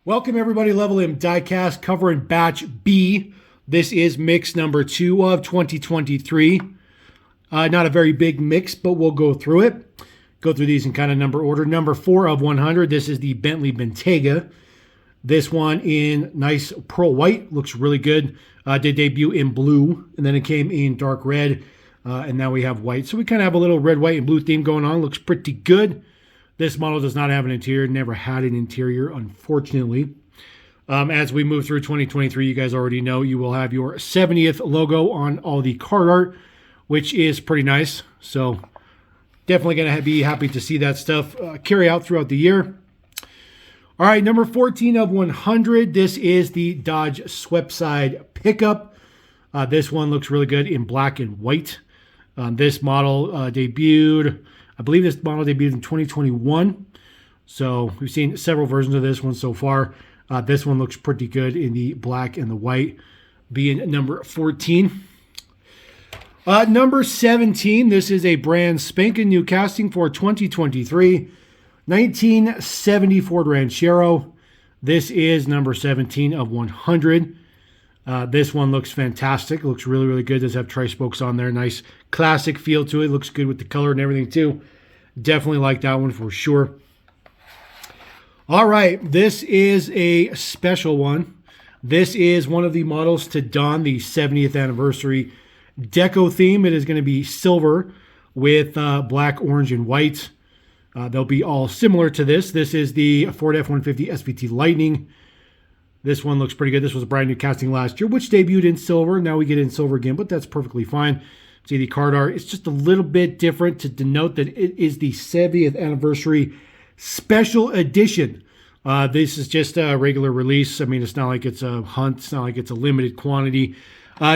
Welcome everybody, Level M Diecast covering batch B. This is mix number 2 of 2023. Not a very big mix, but we'll go through it. Go through these in kind of number order. Number 4 of 100, this is the Bentley Bentayga. This one in nice pearl white, looks really good. Did debut in blue, and then it came in dark red, and now we have white. So we kind of have a little red, white, and blue theme going on. Looks pretty good. This model does not have an interior, never had an interior, unfortunately. As we move through 2023, you guys already know you will have your 70th logo on all the card art, which is pretty nice. So definitely going to be happy to see that stuff carry out throughout the year. All right, number 14 of 100. This is the Dodge Swepside pickup. This one looks really good in black and white. This model debuted, I believe this model debuted in 2021. So we've seen several versions of this one so far. This one looks pretty good in the black and the white, being number 14. Number 17, this is a brand spanking new casting for 2023. 1970 Ford Ranchero. This is number 17 of 100. This one looks fantastic. It looks really, really good. Does have tri-spokes on there. Nice classic feel to it. Looks good with the color and everything too. Definitely like that one for sure. All right, this is a special one. This is one of the models to don the 70th anniversary deco theme. It is going to be silver with black, orange, and white. They'll be all similar to this. This is the Ford F-150 SVT Lightning. This one looks pretty good. This was a brand new casting last year, which debuted in silver. Now we get it in silver again, but that's perfectly fine. See the card art. It's just a little bit different to denote that it is the 70th anniversary special edition. This is just a regular release. I mean, it's not like it's a hunt. It's not like it's a limited quantity.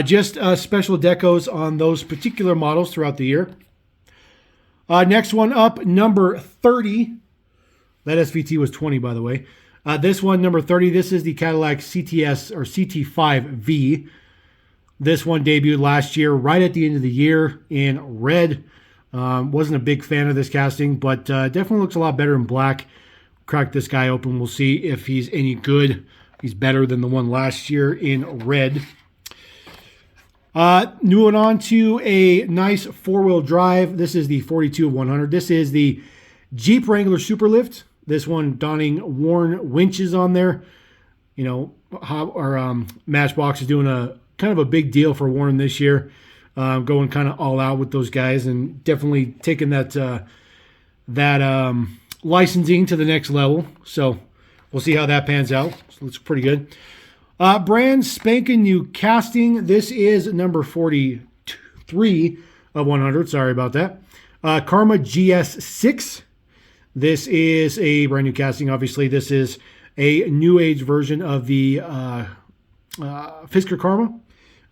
Just special decos on those particular models throughout the year. Next one up, number 30. That SVT was 20, by the way. This one, number 30, this is the Cadillac CTS or CT5V. This one debuted last year, right at the end of the year in red. Wasn't a big fan of this casting, but definitely looks a lot better in black. Crack this guy open. We'll see if he's any good. He's better than the one last year in red. Moving on to a nice four-wheel drive. This is the 42 of 100. This is the Jeep Wrangler Superlift. This one donning worn winches on there. You know, our Matchbox is doing a kind of a big deal for Warren this year. Going kind of all out with those guys and definitely taking that licensing to the next level. So we'll see how that pans out. So it looks pretty good. Brand spanking new casting. This is number 43 of 100. Sorry about that. Karma GS6. This is a brand new casting. Obviously, this is a new age version of the Fisker Karma.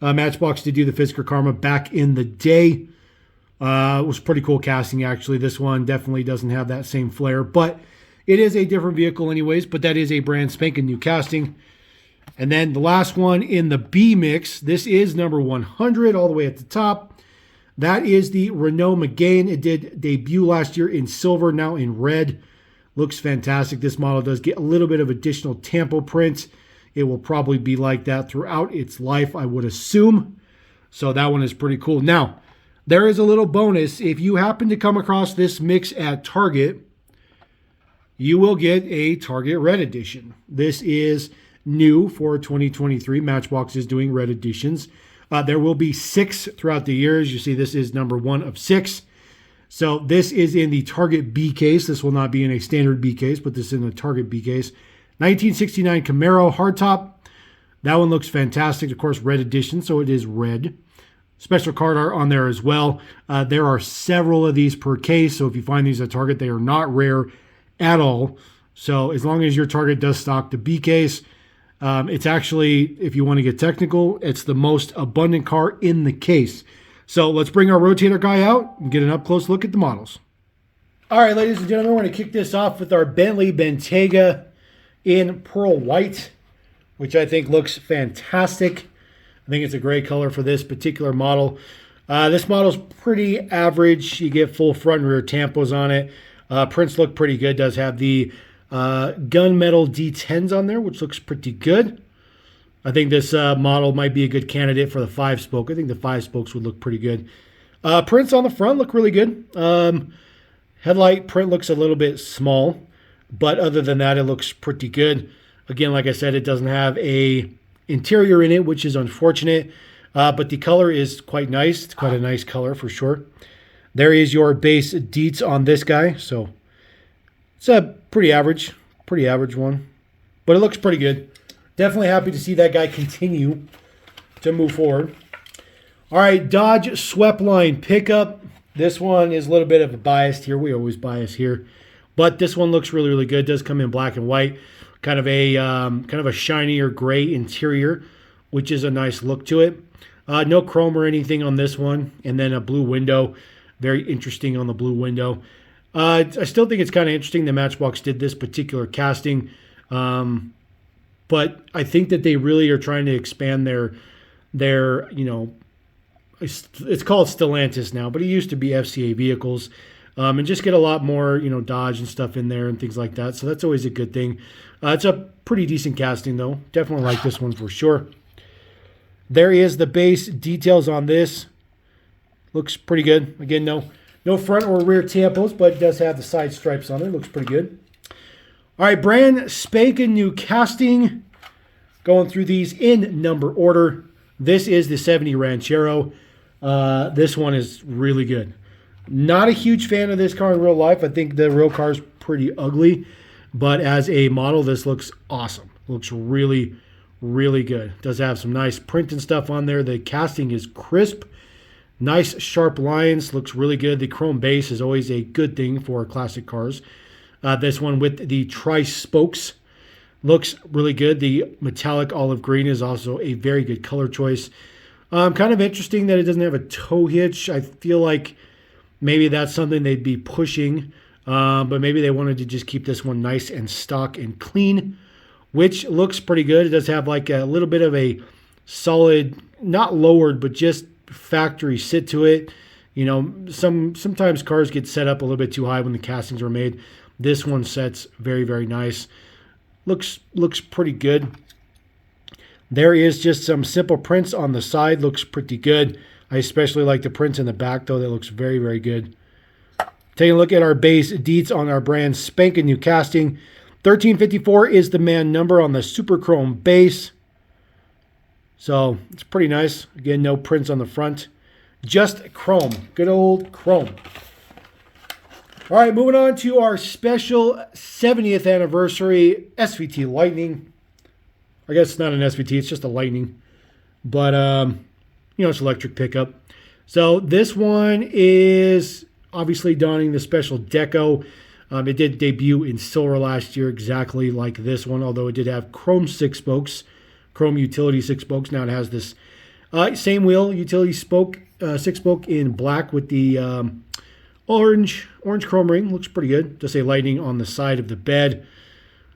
Matchbox did do the Fisker Karma back in the day. It was pretty cool casting, actually. This one definitely doesn't have that same flair, but it is a different vehicle anyways, but that is a brand spanking new casting. And then the last one in the B mix, this is number 100 all the way at the top. That is the Renault Megane. It did debut last year in silver, now in red. Looks fantastic. This model does get a little bit of additional tampo print. It will probably be like that throughout its life, I would assume. So that one is pretty cool. Now, there is a little bonus. If you happen to come across this mix at Target, you will get a Target Red Edition. This is new for 2023. Matchbox is doing red editions. There will be 6 throughout the years. You see, this is number 1 of 6. So this is in the Target B case. This will not be in a standard B case, but this is in the Target B case. 1969 Camaro hardtop. That one looks fantastic. Of course, red edition, so it is red. Special card art on there as well. There are several of these per case, so if you find these at Target, they are not rare at all. So as long as your Target does stock the B case, it's actually, if you want to get technical, it's the most abundant car in the case. So let's bring our rotator guy out and get an up-close look at the models. All right, ladies and gentlemen, we're going to kick this off with our Bentley Bentayga in pearl white, which I think looks fantastic. I think it's a great color for this particular model. This model's pretty average. You get full front and rear tampos on it. Prints look pretty good. Does have the gunmetal D10s on there, which looks pretty good. I think this model might be a good candidate for the 5-spoke. I think the 5 spokes would look pretty good. Prints on the front look really good. Headlight print looks a little bit small, but other than that, it looks pretty good. Again, like I said, it doesn't have a interior in it, which is unfortunate, but the color is quite nice. It's quite a nice color for sure. There is your base deets on this guy. So it's a pretty average one, but it looks pretty good. Definitely happy to see that guy continue to move forward. All right, Dodge Sweepline pickup. This one is a little bit of a biased here. We always bias here, but this one looks really, really good. It does come in black and white, kind of a shinier gray interior, which is a nice look to it. No chrome or anything on this one, and then a blue window. Very interesting on the blue window. I still think it's kind of interesting that Matchbox did this particular casting, but I think that they really are trying to expand their it's called Stellantis now, but it used to be FCA vehicles, and just get a lot more, Dodge and stuff in there and things like that. So that's always a good thing. It's a pretty decent casting, though. Definitely like this one for sure. There is the base details on this. Looks pretty good. Again, no front or rear tampos, but it does have the side stripes on it. Looks pretty good. All right, brand spanking new casting. Going through these in number order. This is the 70 Ranchero. This one is really good. Not a huge fan of this car in real life. I think the real car is pretty ugly, but as a model, this looks awesome. Looks really, really good. Does have some nice print and stuff on there. The casting is crisp. Nice sharp lines. Looks really good. The chrome base is always a good thing for classic cars. This one with the tri-spokes looks really good. The metallic olive green is also a very good color choice. Kind of interesting that it doesn't have a tow hitch. I feel like maybe that's something they'd be pushing, but maybe they wanted to just keep this one nice and stock and clean, which looks pretty good. It does have like a little bit of a solid, not lowered, but just factory sit to it. Sometimes cars get set up a little bit too high when the castings are made. This one sets very, very nice. Looks pretty good. There is just some simple prints on the side. Looks pretty good. I especially like the prints in the back, though. That looks very, very good. Taking a look at our base deets on our brand spanking new casting. 1354 is the man number on the Super Chrome base. So it's pretty nice. Again, no prints on the front. Just chrome. Good old chrome. All right, moving on to our special 70th anniversary SVT Lightning. I guess it's not an SVT, it's just a Lightning. But, it's electric pickup. So this one is obviously donning the special deco. It did debut in silver last year, exactly like this one, although it did have chrome 6 spokes, chrome utility 6 spokes. Now it has this same wheel, utility spoke, 6 spoke in black with the orange chrome ring. Looks pretty good. Just a Lightning on the side of the bed.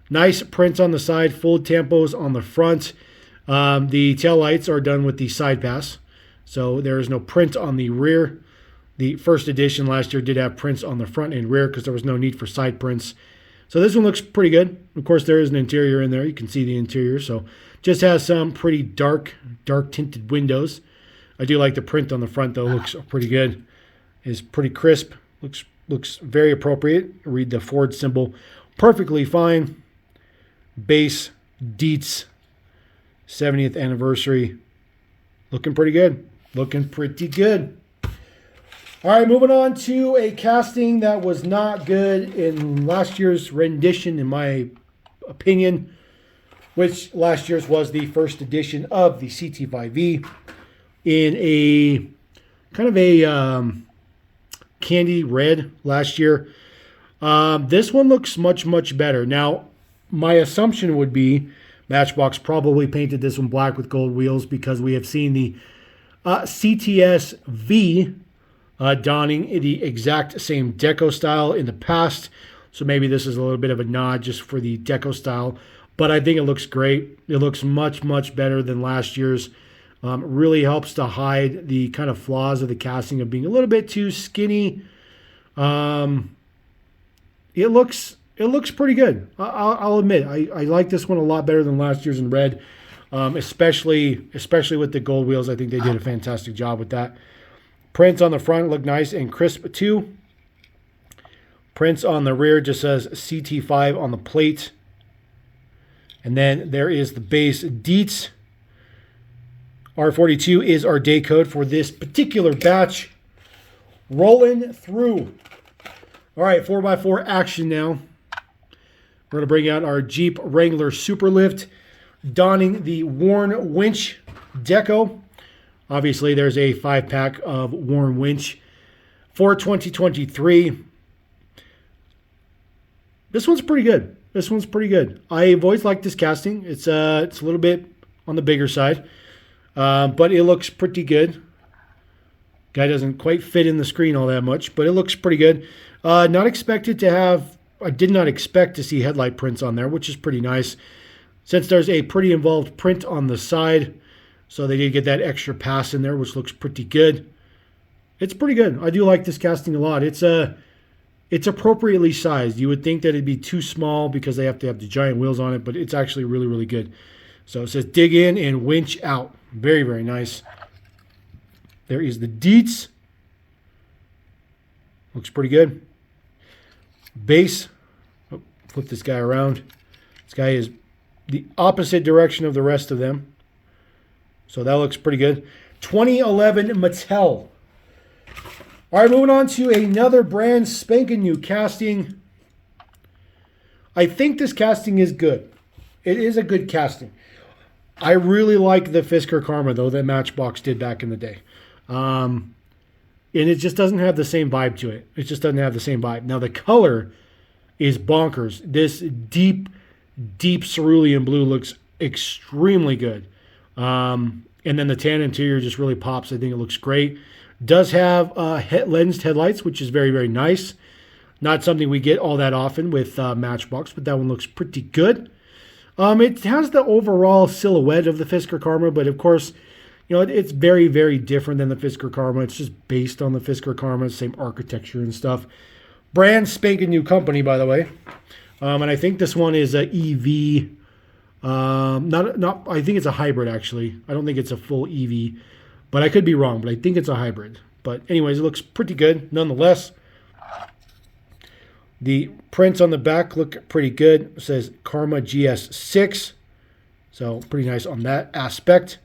Nice prints on the side, full tampos on the front. The tail lights are done with the side pass, so there is no print on the rear. The first edition last year did have prints on the front and rear because there was no need for side prints. So this one looks pretty good. Of course, there is an interior in there. You can see the interior. So just has some pretty dark tinted windows. I do like the print on the front, though. Looks pretty good. Is pretty crisp. Looks very appropriate. Read the Ford symbol perfectly fine. Base deets 70th anniversary. Looking pretty good. Looking pretty good. All right, moving on to a casting that was not good in last year's rendition, in my opinion, which last year's was the first edition of the CT5V in a kind of a candy red last year. This one looks much, much better. Now, my assumption would be Matchbox probably painted this one black with gold wheels because we have seen the CTS-V donning the exact same deco style in the past. So maybe this is a little bit of a nod just for the deco style. But I think it looks great. It looks much, much better than last year's. Really helps to hide the kind of flaws of the casting of being a little bit too skinny. It looks it looks pretty good. I'll admit, I like this one a lot better than last year's in red, especially with the gold wheels. I think they did a fantastic job with that. Prints on the front look nice and crisp too. Prints on the rear just says CT5 on the plate. And then there is the base Dietz. R42 is our day code for this particular batch. Rolling through. All right, 4x4 action now. We're going to bring out our Jeep Wrangler Superlift, donning the Warn Winch deco. Obviously, there's a 5-pack of Warn Winch for 2023. This one's pretty good. This one's pretty good. I've always liked this casting. It's a little bit on the bigger side, but it looks pretty good. Guy doesn't quite fit in the screen all that much, but it looks pretty good. Not expected to have, I did not expect to see headlight prints on there, which is pretty nice. Since there's a pretty involved print on the side, so they did get that extra pass in there, which looks pretty good. It's pretty good. I do like this casting a lot. It's appropriately sized. You would think that it'd be too small because they have to have the giant wheels on it, but it's actually really, really good. So it says dig in and winch out. Very, very nice. There is the Dietz. Looks pretty good. Base. Oh, flip this guy around. This guy is the opposite direction of the rest of them. So that looks pretty good. 2011 Mattel. All right, moving on to another brand spanking new casting. I think this casting is good. It is a good casting. I really like the Fisker Karma, though, that Matchbox did back in the day. And it just doesn't have the same vibe to it. It just doesn't have the same vibe. Now, the color is bonkers. This deep, deep cerulean blue looks extremely good. And then the tan interior just really pops. I think it looks great. Does have lensed headlights, which is very, very nice. Not something we get all that often with Matchbox, but that one looks pretty good. It has the overall silhouette of the Fisker Karma, but of course, you know, it's very, very different than the Fisker Karma. It's just based on the Fisker Karma, same architecture and stuff. Brand spanking new company, by the way. And I think this one is a EV. I think it's a hybrid, actually. I don't think it's a full EV. But I could be wrong, but I think it's a hybrid. But anyways, it looks pretty good nonetheless. The prints on the back look pretty good. It says Karma GS6. So pretty nice on that aspect.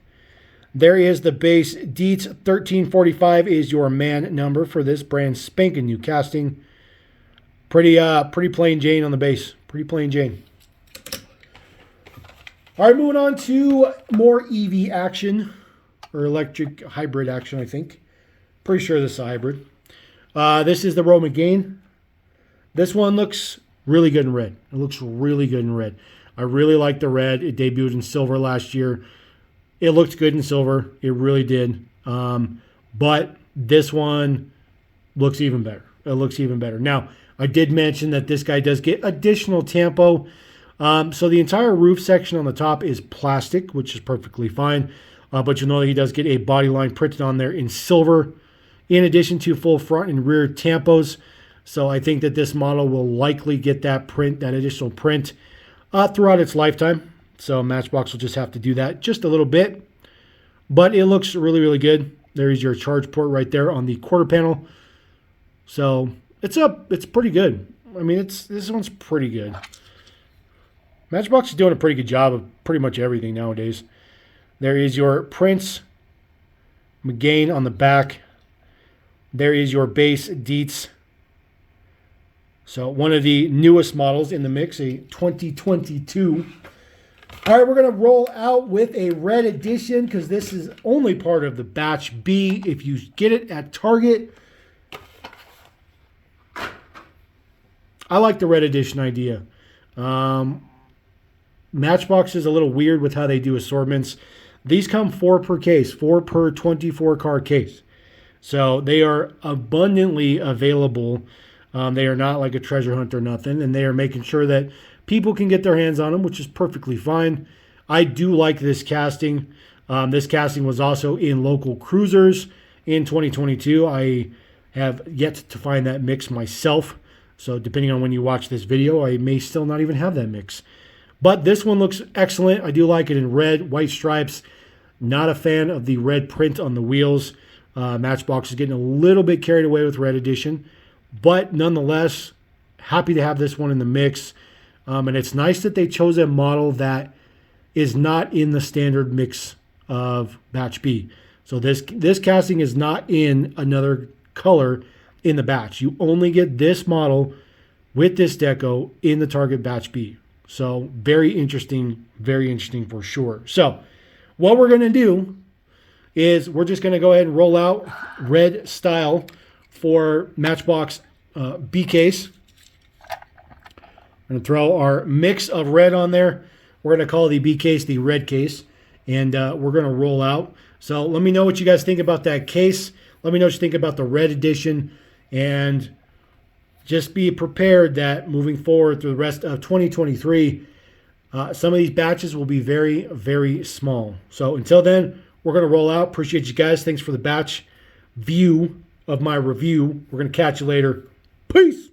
There is the base. Dietz 1345 is your man number for this brand spanking new casting. Pretty plain Jane on the base. Pretty plain Jane. All right, moving on to more EV action. Or electric hybrid action, I think. Pretty sure this is a hybrid. This is the Roman Gain. This one looks really good in red. It looks really good in red. I really like the red. It debuted in silver last year. It looked good in silver. It really did. But this one looks even better. It looks even better. Now, I did mention that this guy does get additional tampo. So the entire roof section on the top is plastic, which is perfectly fine. But you'll know that he does get a body line printed on there in silver, in addition to full front and rear tampos. So I think that this model will likely get that print, that additional print, throughout its lifetime. So Matchbox will just have to do that just a little bit. But it looks really, really good. There's your charge port right there on the quarter panel. So it's pretty good. I mean, this one's pretty good. Matchbox is doing a pretty good job of pretty much everything nowadays. There is your Prince McGain on the back. There is your base Dietz. So one of the newest models in the mix, a 2022. All right, we're going to roll out with a red edition because this is only part of the batch B. If you get it at Target, I like the red edition idea. Matchbox is a little weird with how they do assortments. These come 4 per case, 4 per 24 car case. So they are abundantly available. They are not like a treasure hunt or nothing. And they are making sure that people can get their hands on them, which is perfectly fine. I do like this casting. This casting was also in local cruisers in 2022. I have yet to find that mix myself. So depending on when you watch this video, I may still not even have that mix. But this one looks excellent. I do like it in red, white stripes. Not a fan of the red print on the wheels. Matchbox is getting a little bit carried away with red edition. But nonetheless, happy to have this one in the mix. And it's nice that they chose a model that is not in the standard mix of batch B. So this casting is not in another color in the batch. You only get this model with this deco in the Target batch B. So very interesting for sure. So what we're going to do is we're just going to go ahead and roll out red style for Matchbox B case. I'm going to throw our mix of red on there. We're going to call the B case the red case. And we're going to roll out. So let me know what you guys think about that case. Let me know what you think about the red edition. And just be prepared that moving forward through the rest of 2023, some of these batches will be very, very small. So until then, we're going to roll out. Appreciate you guys. Thanks for the batch view of my review. We're going to catch you later. Peace.